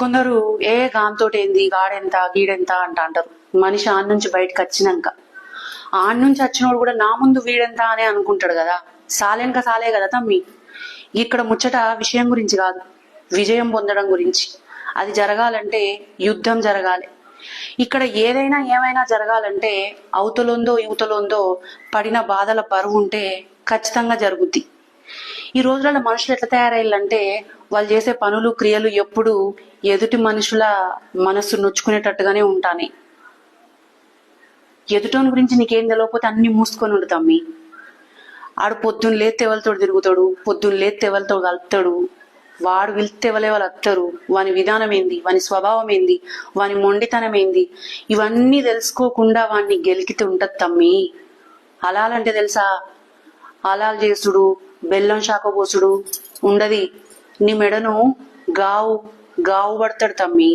కొందరు గాంతోటి ఏంది, గాడెంత గీడెంత అంటారు. మనిషి ఆడ నుంచి బయటకు వచ్చినాక ఆడ నుంచి వచ్చినోడు కూడా నా ముందు వీడెంత అనే అనుకుంటాడు కదా. సాలేనక సాలే కదా తమ్మి. ఇక్కడ ముచ్చట విషయం గురించి కాదు, విజయం పొందడం గురించి. అది జరగాలంటే యుద్ధం జరగాలి. ఇక్కడ ఏదైనా ఏమైనా జరగాలంటే అవతలుందో యువతలుందో పడిన బాధల బరువు ఉంటే ఖచ్చితంగా జరుగుద్ది. ఈ రోజులలో మనుషులు ఎట్లా తయారయ్యాలంటే వాళ్ళు చేసే పనులు క్రియలు ఎప్పుడు ఎదుటి మనుషుల మనస్సు నొచ్చుకునేటట్టుగానే ఉంటాయి. ఎదుటోని గురించి నీకేం తెలియకపోతే అన్ని మూసుకొని ఉండు తమ్మి. ఆడు పొద్దున్న లేతే ఎవరితో తిరుగుతాడు, పొద్దున్న లేతే ఎవరితో కలుపుతాడు, వాడు వెళ్తే ఎవరే వాళ్ళు వస్తారు, వాని విధానం ఏంది, వాని స్వభావం ఏంది, వాని మొండితనం ఏంది, ఇవన్నీ తెలుసుకోకుండా వాడిని గెలికితే ఉంటది తమ్మి. అలాలంటే తెలుసా, అలాలు చేసుడు, బెల్లం శాఖ పోసుడు ఉండది. నీ మెడను గావు గావు పడతాడు తమ్మి.